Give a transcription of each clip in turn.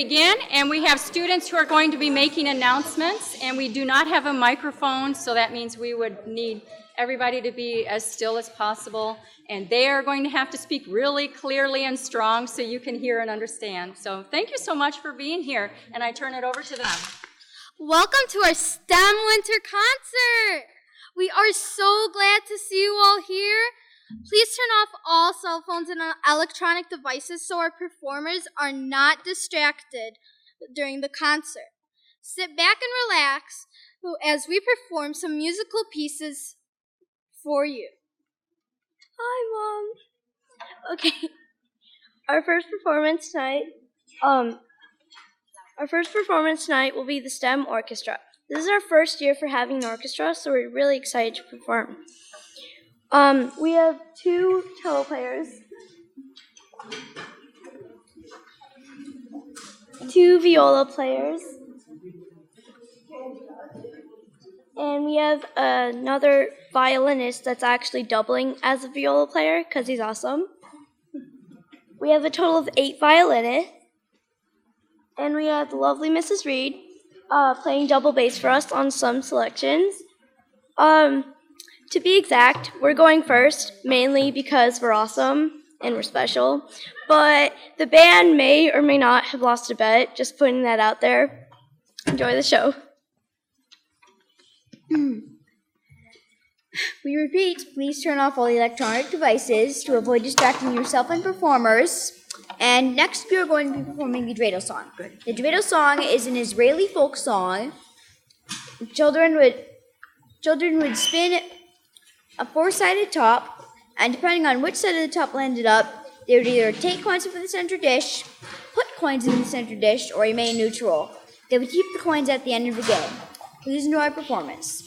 begin, and we have students who are going to be making announcements, and we do not have a microphone, so that means we would need everybody to be as still as possible, and they are going to have to speak really clearly and strong so you can hear and understand. So thank you so much for being here, and I turn it over to them. Welcome to our STEM Winter Concert! We are so glad to see you all here. Please turn off all cell phones and electronic devices so our performers are not distracted during the concert. Sit back and relax as we perform some musical pieces for you. Hi, Mom. Okay. Our first performance tonight will be the STEM Orchestra. This is our first year for having an orchestra, so we're really excited to perform. We have 2 cello players, 2 viola players, and we have another violinist that's actually doubling as a viola player because he's awesome. We have a total of 8 violinists, and we have the lovely Mrs. Reed playing double bass for us on some selections. To be exact, we're going first, mainly because we're awesome and we're special, but the band may or may not have lost a bet, just putting that out there. Enjoy the show. We repeat, please turn off all electronic devices to avoid distracting yourself and performers. And next we are going to be performing the dreidel song. The dreidel song is an Israeli folk song. Children would spin a 4-sided top, and depending on which side of the top landed up, they would either take coins from the center dish, put coins in the center dish, or remain neutral. They would keep the coins at the end of the game. Please enjoy our performance.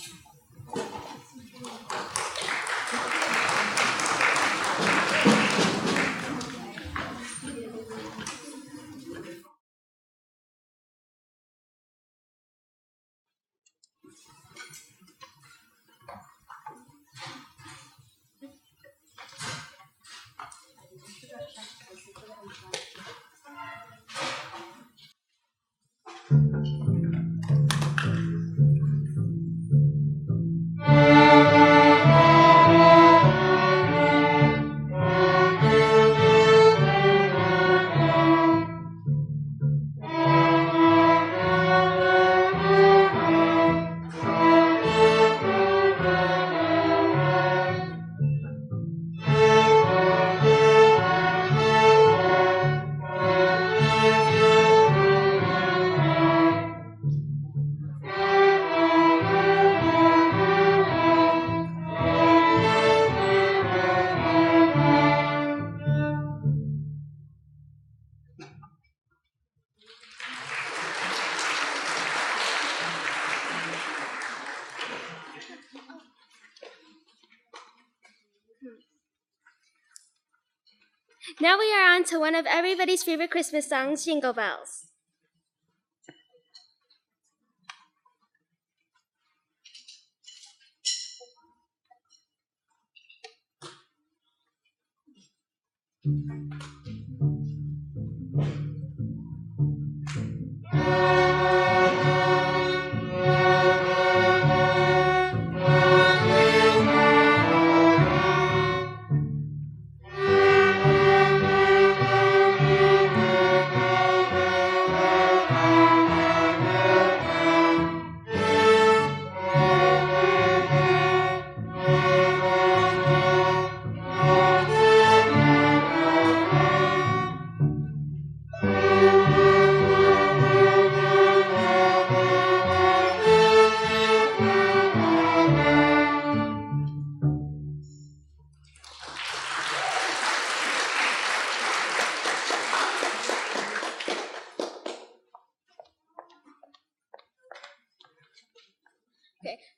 Now we are on to one of everybody's favorite Christmas songs, Jingle Bells.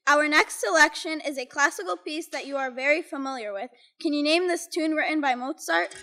Our next selection is a classical piece that you are very familiar with. Can you name this tune written by Mozart?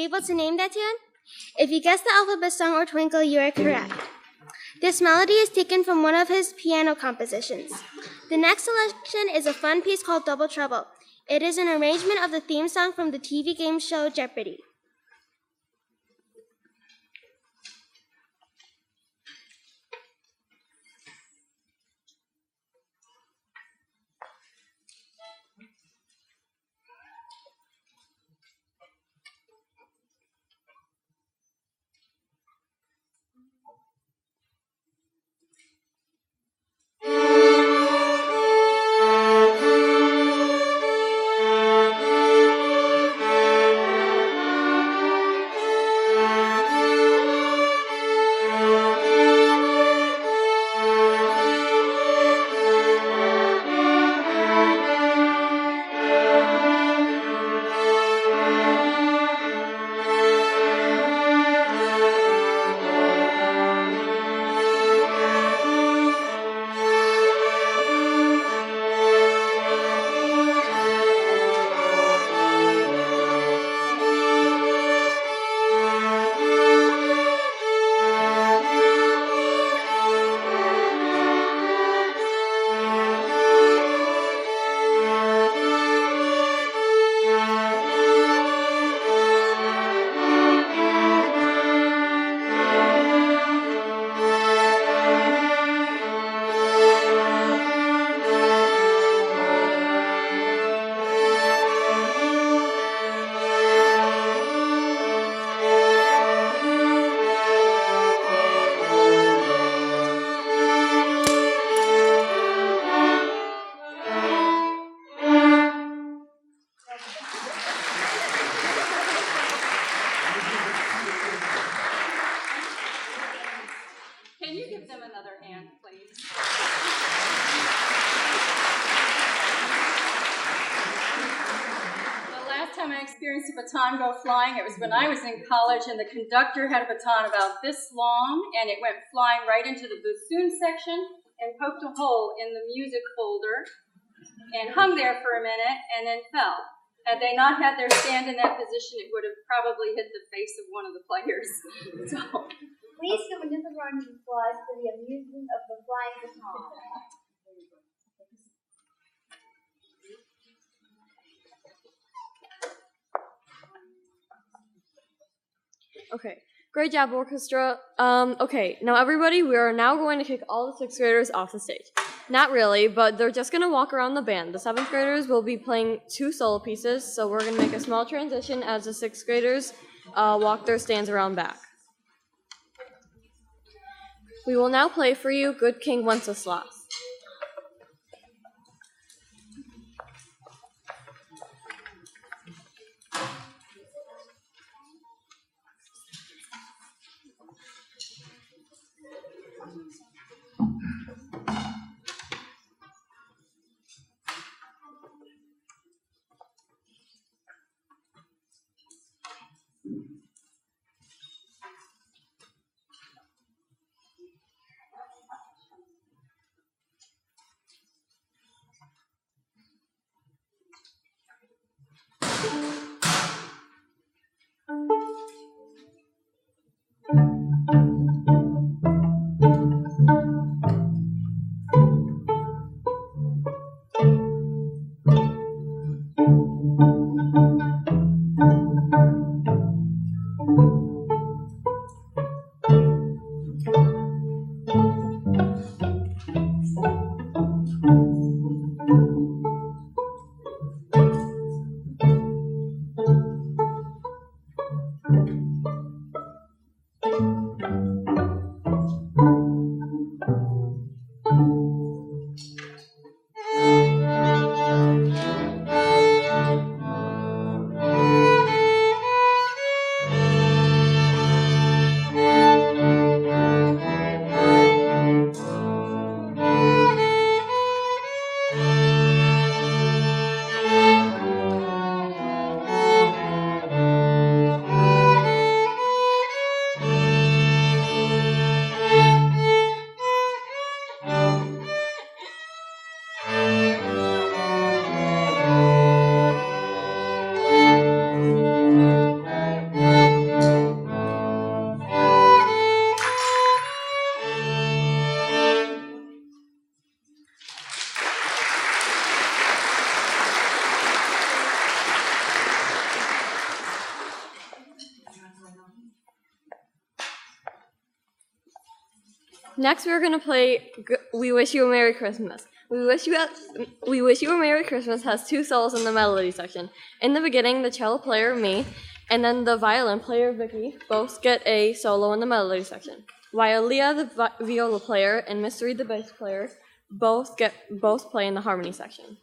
you able to name that tune? If you guessed the alphabet song or Twinkle, you are correct. This melody is taken from one of his piano compositions. The next selection is a fun piece called Double Trouble. It is an arrangement of the theme song from the TV game show Jeopardy! Can you give them another hand, please? The last time I experienced a baton go flying, it was when I was in college, and the conductor had a baton about this long, and it went flying right into the bassoon section and poked a hole in the music folder and hung there for a minute and then fell. Had they not had their stand in that position, it would have probably hit the face of one of the players. So. Please give another round of applause for the amusement of the flying baton. Okay, great job, orchestra. Okay, now everybody, we are now going to kick all the sixth graders off the stage. Not really, but they're just going to walk around the band. The seventh graders will be playing 2 solo pieces, so we're going to make a small transition as the sixth graders walk their stands around back. We will now play for you Good King Wenceslas. Next, we're going to play We Wish You a Merry Christmas. We Wish You a Merry Christmas has two solos in the melody section. In the beginning, the cello player, me, and then the violin player, Vicky, both get a solo in the melody section. While Leah, the viola player, and Miss Reed, the bass player, both play in the harmony section.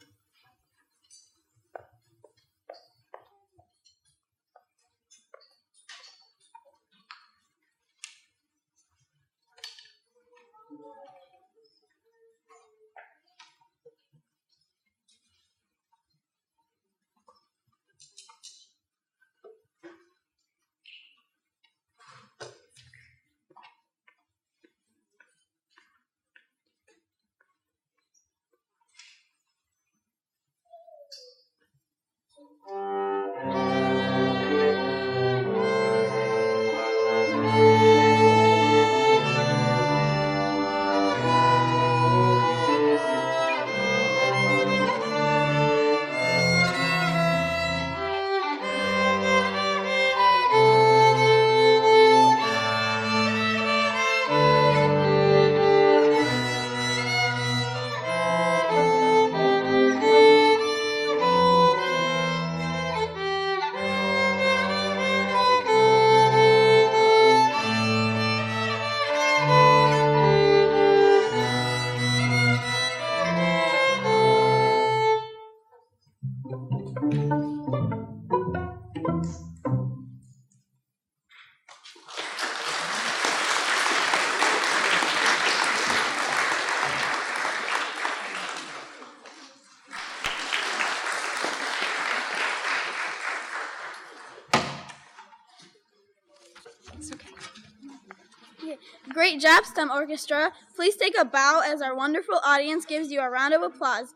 Great job, STEM Orchestra. Please take a bow as our wonderful audience gives you a round of applause.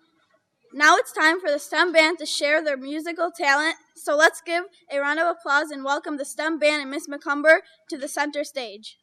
Now it's time for the STEM band to share their musical talent, so let's give a round of applause and welcome the STEM band and Miss McCumber to the center stage.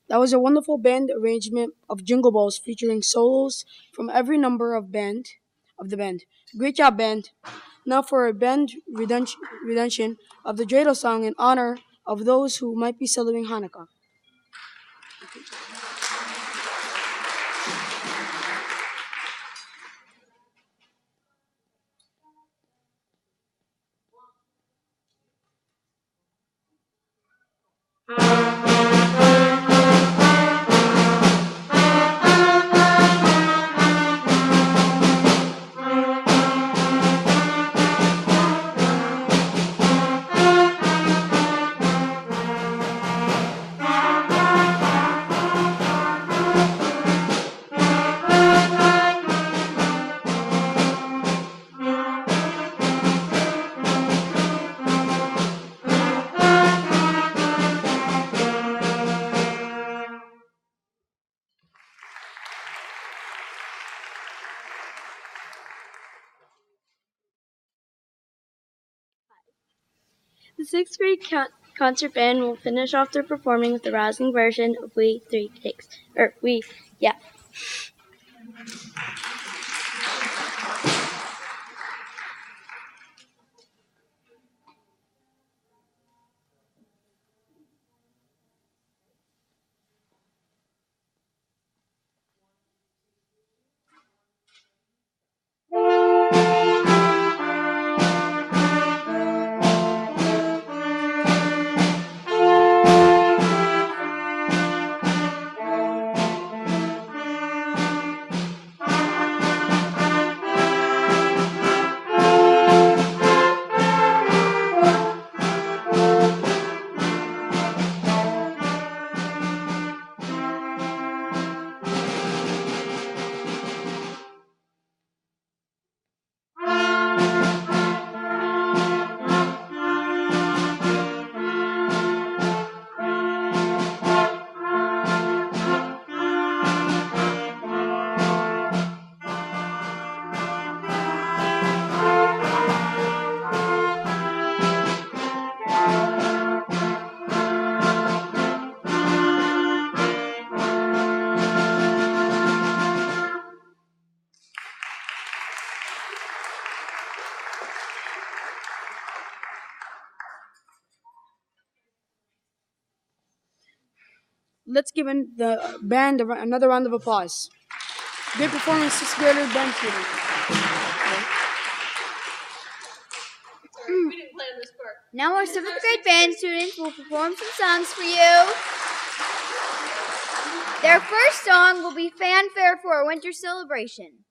That was a wonderful band arrangement of Jingle Bells featuring solos from every number of the band. Great job, band. Now for a band rendition of the dreidel song in honor of those who might be celebrating Hanukkah. The sixth grade concert band will finish off their performing with a rousing version of We Three Pigs. Yeah. Let's give the band another round of applause. Great performance, sixth grader band student. Now our 7th grade band students will perform some songs for you. Their first song will be Fanfare for a Winter Celebration.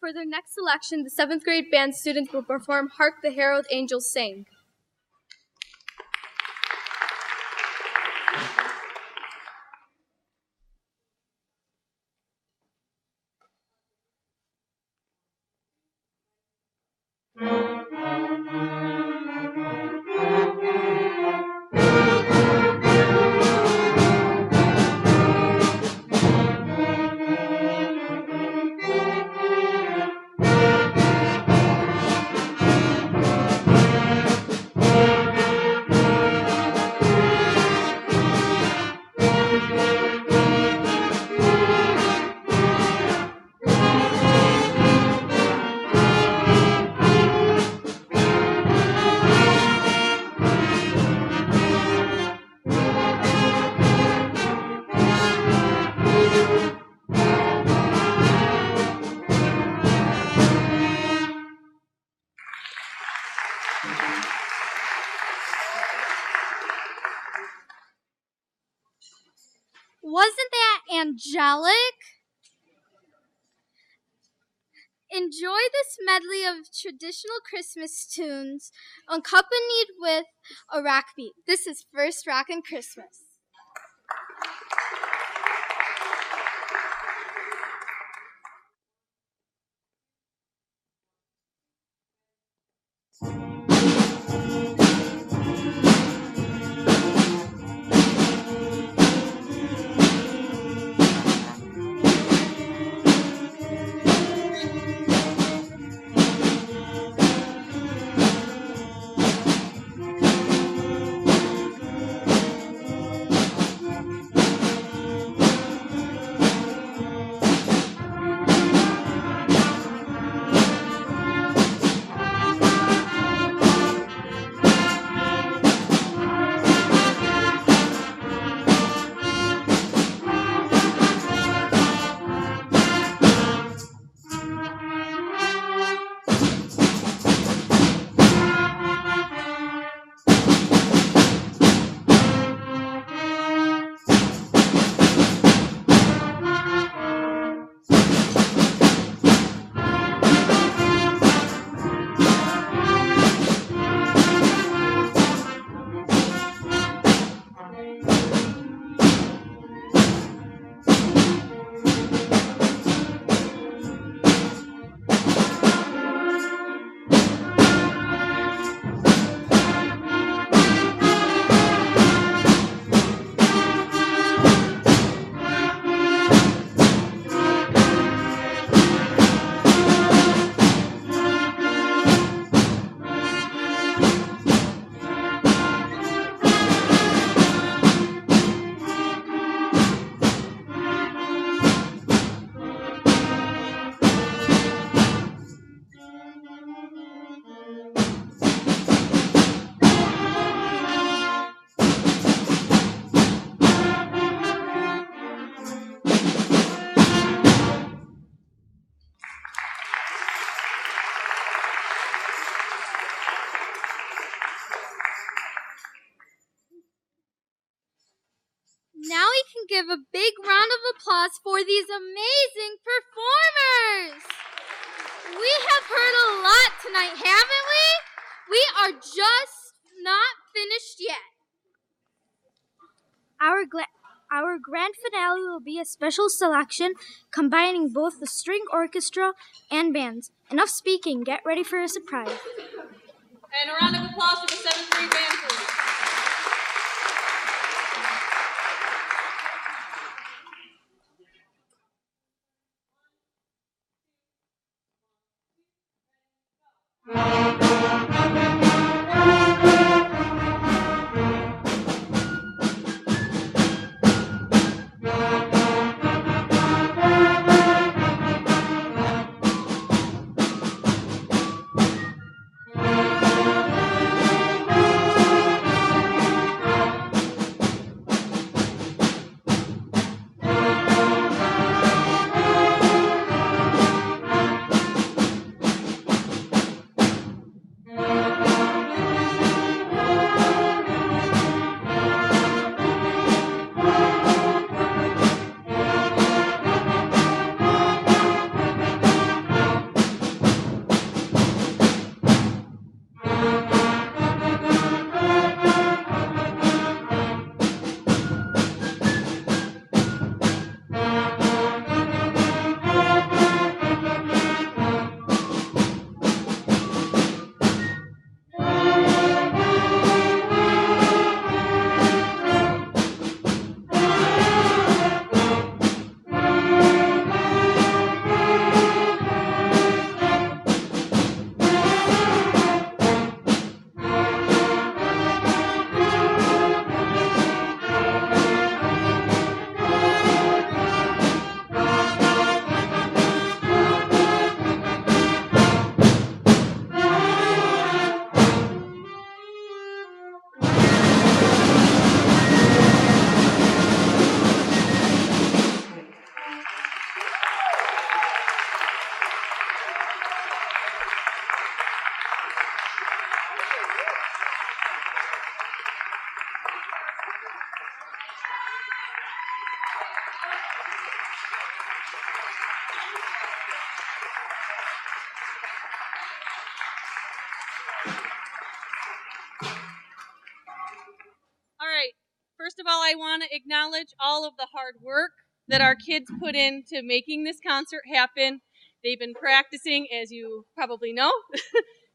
For their next selection, the 7th grade band students will perform Hark the Herald Angels Sing. Wasn't that angelic? Enjoy this medley of traditional Christmas tunes accompanied with a rock beat. This is First Rockin' Christmas. can give a big round of applause for these amazing performers. We have heard a lot tonight, haven't we? We are just not finished yet. Our grand finale will be a special selection combining both the string orchestra and bands. Enough speaking, get ready for a surprise. And a round of applause for the 7th grade band, please. All right. First of all, I want to acknowledge all of the hard work that our kids put into making this concert happen. They've been practicing, as you probably know,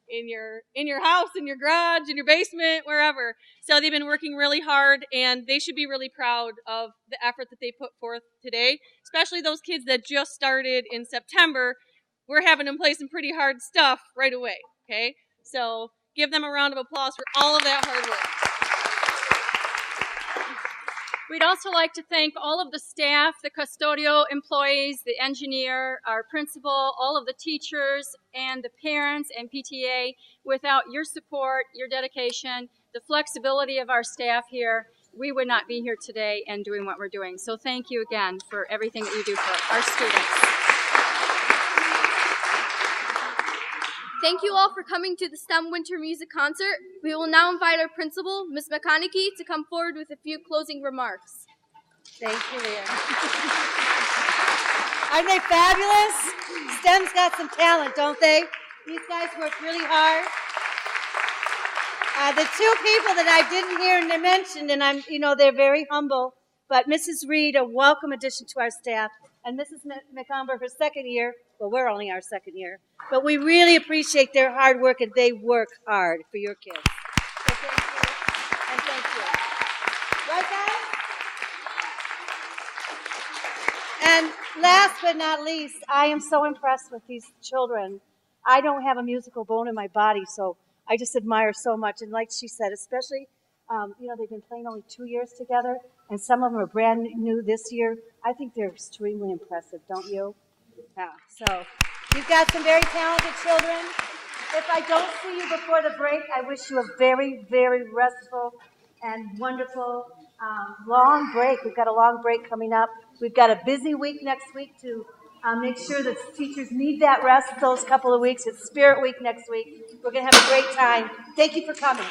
in your house, in your garage, in your basement, wherever. So they've been working really hard, and they should be really proud of the effort that they put forth today, especially those kids that just started in September. We're having them play some pretty hard stuff right away, okay? So give them a round of applause for all of that hard work. We'd also like to thank all of the staff, the custodial employees, the engineer, our principal, all of the teachers, and the parents and PTA. Without your support, your dedication, the flexibility of our staff here, we would not be here today and doing what we're doing. So thank you again for everything that you do for our students. Thank you all for coming to the STEM Winter Music Concert. We will now invite our principal, Ms. McConaughey, to come forward with a few closing remarks. Thank you, Leah. Aren't they fabulous? STEM's got some talent, don't they? These guys work really hard. The two people that I didn't hear mentioned, and they're very humble, but Mrs. Reed, a welcome addition to our staff, and Mrs. McComber, her second year. Well, we're only our second year, but we really appreciate their hard work, and they work hard for your kids. So thank you, and thank you. Right, guys? And last but not least, I am so impressed with these children. I don't have a musical bone in my body, so I just admire so much. And like she said, especially, they've been playing only 2 years together, and some of them are brand new this year. I think they're extremely impressive, don't you? Yeah, so you've got some very talented children. If I don't see you before the break, I wish you a very, very restful and wonderful long break. We've got a long break coming up. We've got a busy week next week to make sure that teachers need that rest those couple of weeks. It's Spirit Week next week. We're going to have a great time. Thank you for coming.